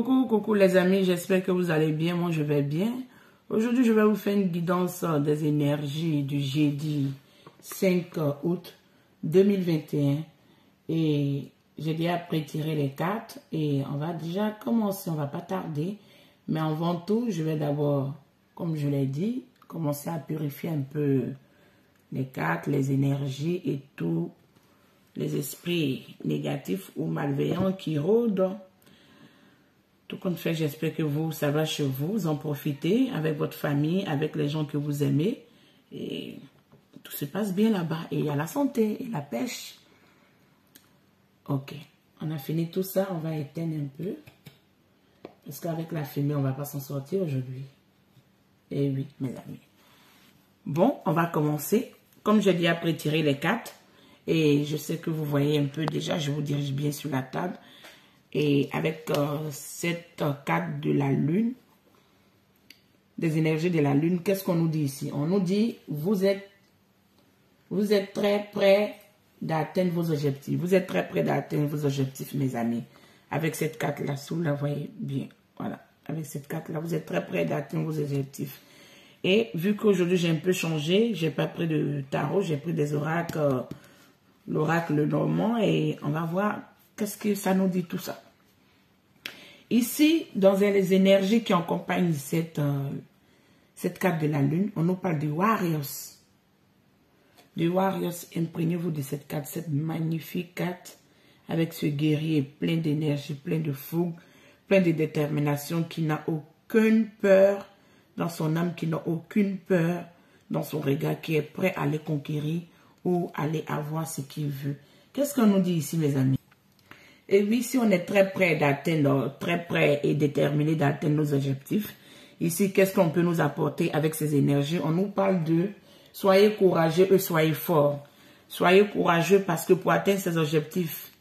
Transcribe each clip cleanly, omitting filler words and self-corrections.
Coucou les amis, j'espère que vous allez bien, moi je vais bien. Aujourd'hui je vais vous faire une guidance des énergies du jeudi 5 août 2021. Et j'ai déjà prétiré les cartes et on va déjà commencer, on va pas tarder. Mais avant tout, je vais d'abord, comme je l'ai dit, commencer à purifier un peu les cartes, les énergies et tous les esprits négatifs ou malveillants qui rôdent. Tout compte fait, j'espère que vous, ça va chez vous, vous en profitez avec votre famille, avec les gens que vous aimez. Et tout se passe bien là-bas. Et il y a la santé et la pêche. Ok, on a fini tout ça, on va éteindre un peu. Parce qu'avec la fumée, on ne va pas s'en sortir aujourd'hui. Et oui, mes amis. Bon, on va commencer. Comme j'ai déjà prétiré les cartes, et je sais que vous voyez un peu déjà, je vous dirige bien sur la table. Et avec cette carte de la lune, des énergies de la lune, qu'est-ce qu'on nous dit ici? On nous dit, vous êtes très près d'atteindre vos objectifs. Vous êtes très près d'atteindre vos objectifs, mes amis. Avec cette carte-là, si vous la voyez bien. Voilà. Avec cette carte-là, vous êtes très près d'atteindre vos objectifs. Et vu qu'aujourd'hui, j'ai un peu changé, j'ai pas pris de tarot, j'ai pris des oracles, l'oracle normand, et on va voir qu'est-ce que ça nous dit tout ça. Ici, dans les énergies qui accompagnent cette carte de la lune, on nous parle du Warriors. Du Warriors, imprégnez-vous de cette carte, cette magnifique carte, avec ce guerrier plein d'énergie, plein de fougue, plein de détermination, qui n'a aucune peur dans son âme, qui n'a aucune peur dans son regard, qui est prêt à les conquérir ou aller avoir ce qu'il veut. Qu'est-ce qu'on nous dit ici, mes amis? Et oui, si on est très près d'atteindre, très près et déterminé d'atteindre nos objectifs, ici, qu'est-ce qu'on peut nous apporter avec ces énergies? On nous parle de soyez courageux et soyez forts. Soyez courageux parce que pour atteindre ces objectifs,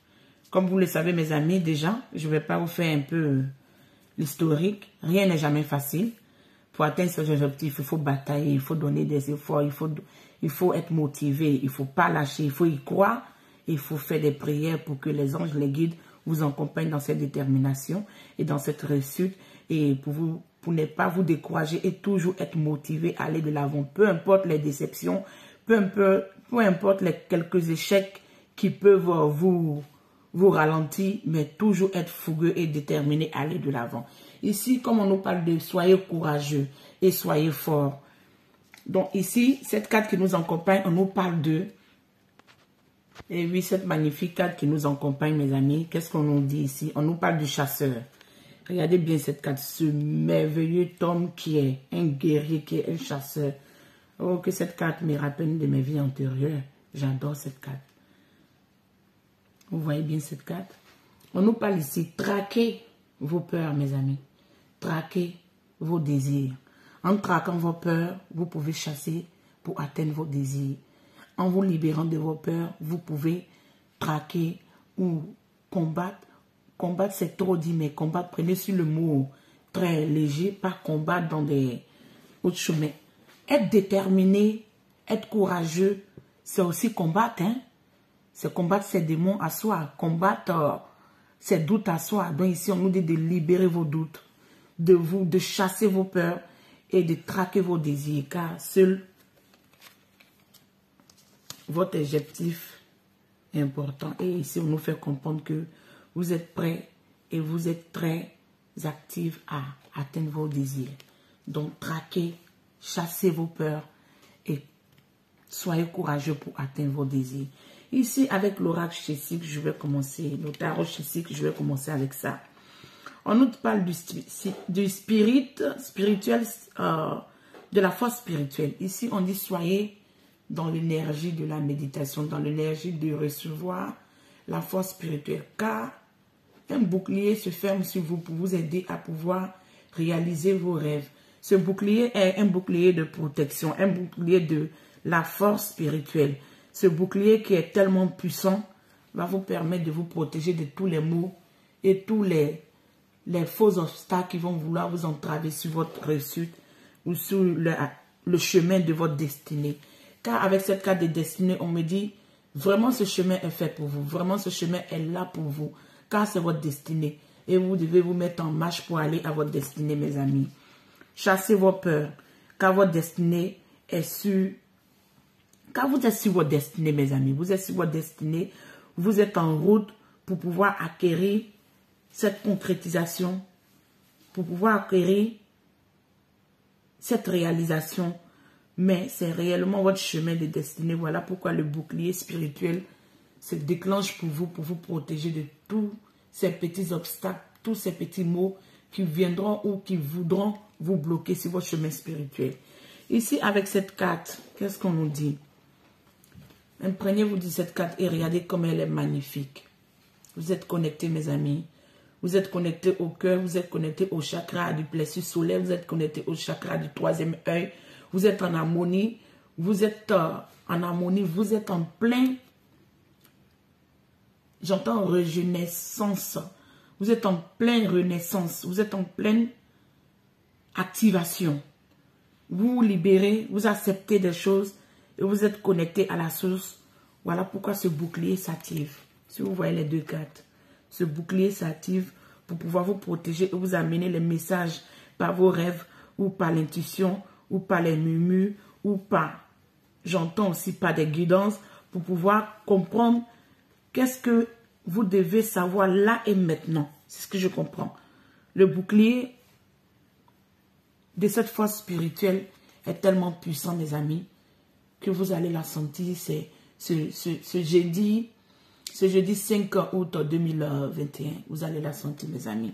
comme vous le savez, mes amis, déjà, je ne vais pas vous faire un peu l'historique. Rien n'est jamais facile. Pour atteindre ces objectifs, il faut batailler, il faut donner des efforts, il faut être motivé, il ne faut pas lâcher, il faut y croire. Il faut faire des prières pour que les anges, les guides vous accompagnent dans cette détermination et dans cette réussite. Et pour ne pas vous décourager et toujours être motivé à aller de l'avant. Peu importe les déceptions, peu importe les quelques échecs qui peuvent vous ralentir, mais toujours être fougueux et déterminé à aller de l'avant. Ici, comme on nous parle de soyez courageux et soyez forts. Donc ici, cette carte qui nous accompagne, on nous parle de... Et oui, cette magnifique carte qui nous accompagne, mes amis, qu'est-ce qu'on nous dit ici? On nous parle du chasseur. Regardez bien cette carte, ce merveilleux homme qui est un guerrier, qui est un chasseur. Oh, que cette carte me rappelle une de mes vies antérieures. J'adore cette carte. Vous voyez bien cette carte? On nous parle ici, traquez vos peurs, mes amis. Traquez vos désirs. En traquant vos peurs, vous pouvez chasser pour atteindre vos désirs. En vous libérant de vos peurs, vous pouvez traquer ou combattre. Combattre, c'est trop dit, mais combattre, prenez sur le mot très léger, pas combattre dans des autres chemins. Être déterminé, être courageux, c'est aussi combattre. Hein? C'est combattre ses démons à soi, combattre ses doutes à soi. Donc ici, on nous dit de libérer vos doutes, de chasser vos peurs et de traquer vos désirs, car seul votre objectif est important. Et ici, on nous fait comprendre que vous êtes prêts et vous êtes très actifs à atteindre vos désirs. Donc, traquez, chassez vos peurs et soyez courageux pour atteindre vos désirs. Ici, avec l'oracle chésique, je vais commencer. Le tarot chésique, je vais commencer avec ça. On nous parle du spirituel, de la force spirituelle. Ici, on dit soyez dans l'énergie de la méditation, dans l'énergie de recevoir la force spirituelle. Car un bouclier se ferme sur vous pour vous aider à pouvoir réaliser vos rêves. Ce bouclier est un bouclier de protection, un bouclier de la force spirituelle. Ce bouclier qui est tellement puissant va vous permettre de vous protéger de tous les maux et tous les faux obstacles qui vont vouloir vous entraver sur votre réussite ou sur le chemin de votre destinée. Car avec cette carte de destinée, on me dit, vraiment ce chemin est fait pour vous. Vraiment ce chemin est là pour vous. Car c'est votre destinée. et vous devez vous mettre en marche pour aller à votre destinée, mes amis. Chassez vos peurs, car votre destinée est sûre. Car vous êtes sur votre destinée, mes amis. Vous êtes sur votre destinée. Vous êtes en route pour pouvoir acquérir cette concrétisation, pour pouvoir acquérir cette réalisation. Mais c'est réellement votre chemin de destinée. Voilà pourquoi le bouclier spirituel se déclenche pour vous protéger de tous ces petits obstacles, tous ces petits mots qui viendront ou qui voudront vous bloquer sur votre chemin spirituel. Ici, avec cette carte, qu'est-ce qu'on nous dit? Imprégnez-vous de cette carte et regardez comme elle est magnifique. Vous êtes connectés, mes amis. Vous êtes connectés au cœur, vous êtes connectés au chakra du plexus solaire, vous êtes connectés au chakra du troisième œil. Vous êtes en harmonie, vous êtes en plein, j'entends renaissance. Vous êtes en pleine renaissance, vous êtes en pleine activation. Vous vous libérez, vous acceptez des choses et vous êtes connecté à la source. Voilà pourquoi ce bouclier s'active. Si vous voyez les deux cartes, ce bouclier s'active pour pouvoir vous protéger et vous amener les messages par vos rêves ou par l'intuition ou par les murmures ou par, j'entends aussi par des guidances pour pouvoir comprendre qu'est-ce que vous devez savoir là et maintenant. C'est ce que je comprends. Le bouclier de cette force spirituelle est tellement puissant, mes amis, que vous allez la sentir. C'est ce jeudi 5 août 2021. Vous allez la sentir, mes amis.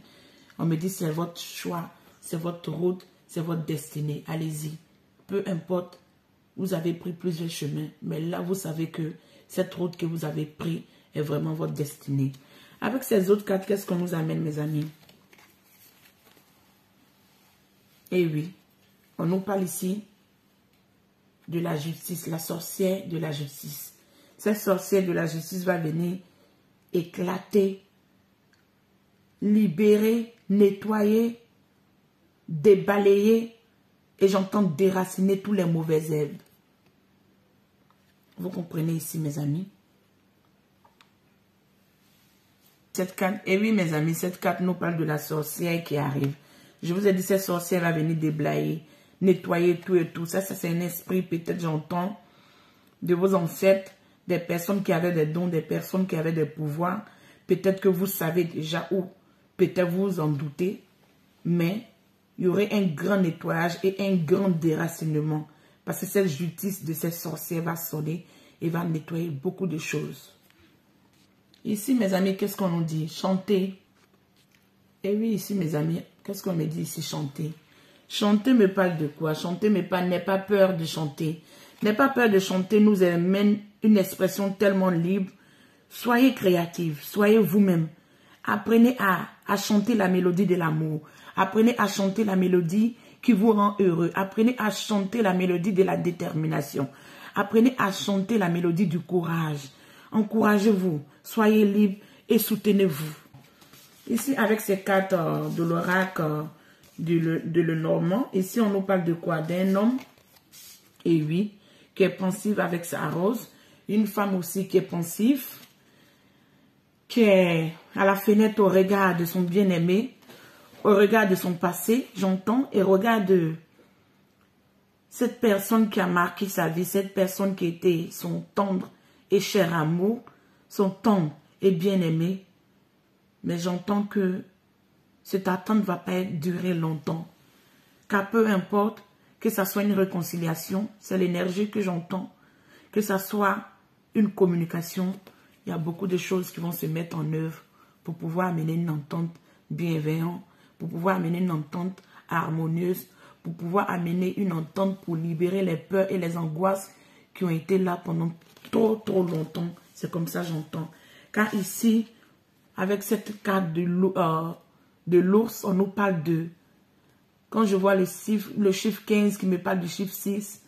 On me dit c'est votre choix, c'est votre route, c'est votre destinée. Allez-y. Peu importe, vous avez pris plusieurs chemins, mais là, vous savez que cette route que vous avez prise est vraiment votre destinée. Avec ces autres cartes, qu'est-ce qu'on nous amène, mes amis? Eh oui, on nous parle ici de la justice, la sorcière de la justice. Cette sorcière de la justice va venir éclater, libérer, nettoyer, débalayer, et j'entends déraciner tous les mauvaises herbes. Vous comprenez ici, mes amis? Cette carte, et oui, mes amis, cette carte nous parle de la sorcière qui arrive. Je vous ai dit, cette sorcière va venir déblayer, nettoyer tout et tout. Ça c'est un esprit, peut-être j'entends, de vos ancêtres, des personnes qui avaient des dons, des personnes qui avaient des pouvoirs. Peut-être que vous savez déjà ou peut-être vous en doutez, mais il y aurait un grand nettoyage et un grand déracinement. Parce que cette justice de cette sorcière va sonner et va nettoyer beaucoup de choses. Ici, mes amis, qu'est-ce qu'on nous dit? Chanter. Et oui, ici, mes amis, qu'est-ce qu'on me dit ici? Chanter. Chanter me parle de quoi? Chanter me parle, n'aie pas peur de chanter. N'aie pas peur de chanter, nous amène une expression tellement libre. Soyez créatifs, soyez vous-même. Apprenez à chanter la mélodie de l'amour. Apprenez à chanter la mélodie qui vous rend heureux. Apprenez à chanter la mélodie de la détermination. Apprenez à chanter la mélodie du courage. Encouragez-vous, soyez libre et soutenez-vous. Ici, avec ces cartes de l'oracle de Lenormand, ici on nous parle de quoi? D'un homme, et oui, qui est pensif avec sa rose. Une femme aussi qui est pensive, qui est à la fenêtre au regard de son bien-aimé, au regard de son passé, j'entends, et regarde cette personne qui a marqué sa vie, cette personne qui était son tendre et cher amour, son tendre et bien-aimé. Mais j'entends que cette attente ne va pas durer longtemps. Car peu importe que ça soit une réconciliation, c'est l'énergie que j'entends, que ça soit une communication, il y a beaucoup de choses qui vont se mettre en œuvre pour pouvoir amener une entente bienveillante, pour pouvoir amener une entente harmonieuse, pour pouvoir amener une entente pour libérer les peurs et les angoisses qui ont été là pendant trop longtemps. C'est comme ça j'entends. Car ici, avec cette carte de l'ours, on nous parle de... Quand je vois le chiffre 15 qui me parle du chiffre 6,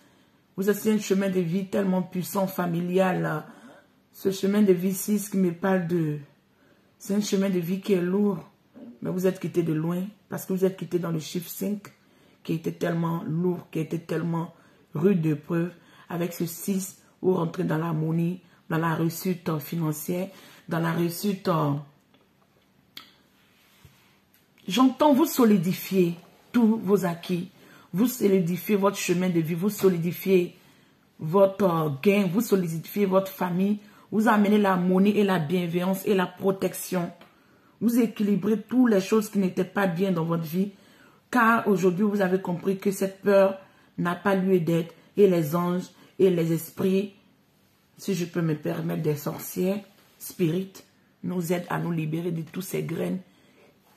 vous êtes sur un chemin de vie tellement puissant, familial. Ce chemin de vie 6 qui me parle de... C'est un chemin de vie qui est lourd. Mais vous êtes quitté de loin parce que vous êtes quitté dans le chiffre 5 qui était tellement lourd, qui était tellement rude d'épreuve. Avec ce 6, vous rentrez dans l'harmonie, dans la réussite financière, dans la réussite J'entends vous solidifier tous vos acquis. Vous solidifiez votre chemin de vie. Vous solidifiez votre gain. Vous solidifiez votre famille. Vous amenez l'harmonie et la bienveillance et la protection. Vous équilibrez toutes les choses qui n'étaient pas bien dans votre vie. Car aujourd'hui, vous avez compris que cette peur n'a pas lieu d'être. Et les anges et les esprits, si je peux me permettre, des sorcières, spirites, nous aident à nous libérer de toutes ces graines,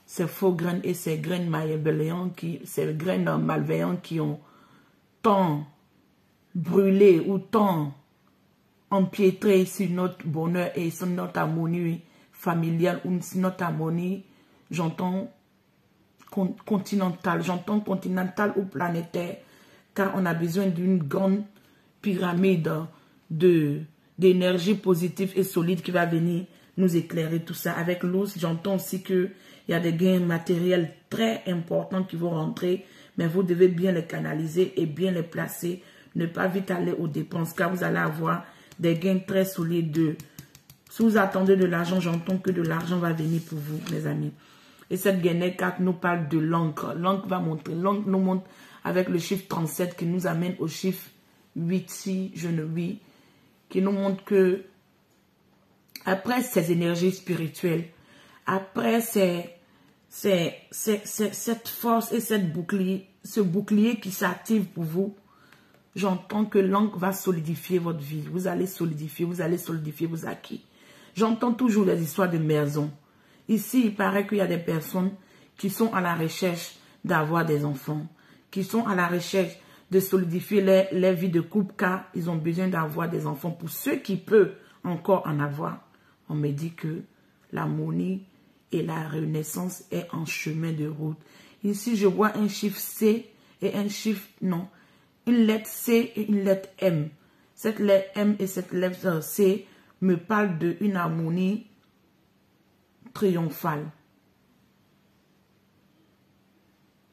ces faux graines et ces graines malveillantes, ces graines malveillantes qui ont tant brûlé ou tant empiétré sur notre bonheur et sur notre harmonie familiale ou sur notre harmonie, j'entends continentale, ou planétaire, car on a besoin d'une grande pyramide d'énergie positive et solide qui va venir nous éclairer tout ça. Avec l'eau, j'entends aussi qu'il y a des gains matériels très importants qui vont rentrer, mais vous devez bien les canaliser et bien les placer. Ne pas vite aller aux dépenses, car vous allez avoir des gains très solides. Si vous attendez de l'argent, j'entends que de l'argent va venir pour vous, mes amis. Et cette gainette 4 nous parle de l'encre. L'encre va montrer. L'encre nous montre avec le chiffre 37 qui nous amène au chiffre 8, si je ne vis, qui nous montre que après ces énergies spirituelles, après cette force et ce bouclier qui s'active pour vous, j'entends que l'encre va solidifier votre vie. Vous allez solidifier vos acquis. J'entends toujours les histoires de maison. Ici, il paraît qu'il y a des personnes qui sont à la recherche d'avoir des enfants, qui sont à la recherche de solidifier leur vie de couple, car ils ont besoin d'avoir des enfants. Pour ceux qui peuvent encore en avoir, on me dit que l'harmonie et la renaissance est en chemin de route. Ici, je vois un chiffre C et un chiffre, non, une lettre C et une lettre M. Cette lettre M et cette lettre C me parlent d'une harmonie triomphale.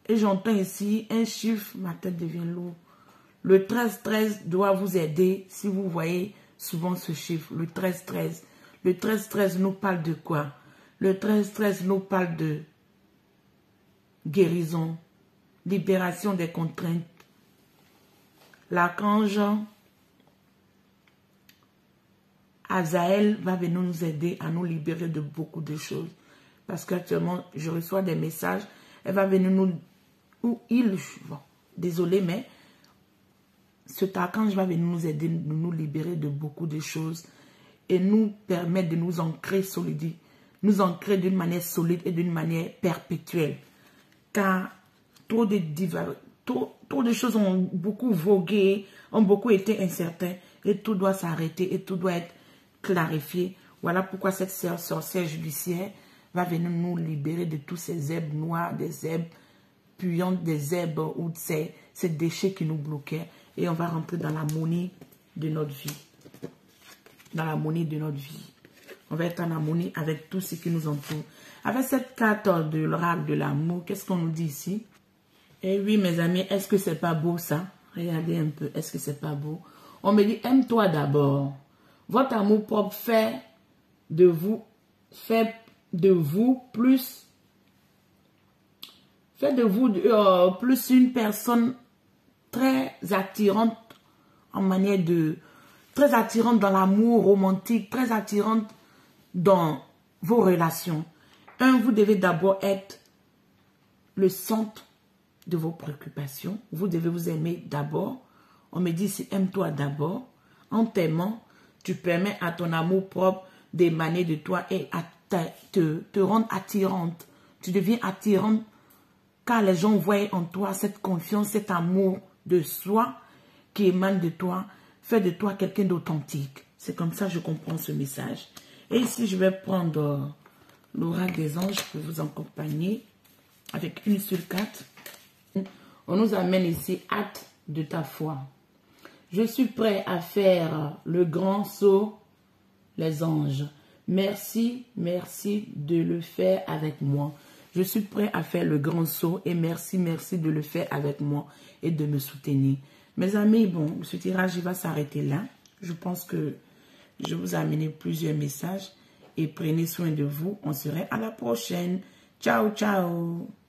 Et j'entends ici un chiffre, ma tête devient lourde. Le 13-13 doit vous aider si vous voyez souvent ce chiffre, le 13-13. Le 13-13 nous parle de quoi? Le 13-13 nous parle de guérison, libération des contraintes. L'archange Azaël va venir nous aider à nous libérer de beaucoup de choses. Parce qu'actuellement, je reçois des messages. Elle va venir nous... désolé, mais cet archange va venir nous aider, nous libérer de beaucoup de choses et nous permettre de nous ancrer solides, nous ancrer d'une manière solide et d'une manière perpétuelle. Car trop de choses ont beaucoup vogué, ont beaucoup été incertains et tout doit s'arrêter et tout doit être clarifié. Voilà pourquoi cette sorcière judiciaire va venir nous libérer de tous ces herbes noires, des herbes puantes, des herbes ou ces déchets qui nous bloquaient. Et on va rentrer dans l'harmonie de notre vie. Dans l'harmonie de notre vie. On va être en harmonie avec tout ce qui nous entoure. Avec cette carte de l'oracle de l'amour, qu'est-ce qu'on nous dit ici? Eh oui, mes amis, est-ce que c'est pas beau ça? Regardez un peu, est-ce que c'est pas beau? On me dit, aime-toi d'abord. Votre amour propre fait de vous plus une personne très attirante en manière de... Très attirante dans l'amour romantique, très attirante dans vos relations. Vous devez d'abord être le centre de vos préoccupations. Vous devez vous aimer d'abord. On me dit, si aime-toi d'abord. En t'aimant, tu permets à ton amour propre d'émaner de toi et à te rendre attirante. Tu deviens attirante car les gens voient en toi cette confiance, cet amour de soi qui émane de toi, fait de toi quelqu'un d'authentique. C'est comme ça que je comprends ce message. Et ici, je vais prendre l'oracle des anges pour vous accompagner avec une seule carte. On nous amène ici, hâte de ta foi. Je suis prêt à faire le grand saut, les anges. Merci, merci de le faire avec moi. Je suis prêt à faire le grand saut et merci, merci de le faire avec moi et de me soutenir. Mes amis, bon, ce tirage va s'arrêter là. Je pense que je vous ai amené plusieurs messages et prenez soin de vous. On se verra à la prochaine. Ciao, ciao.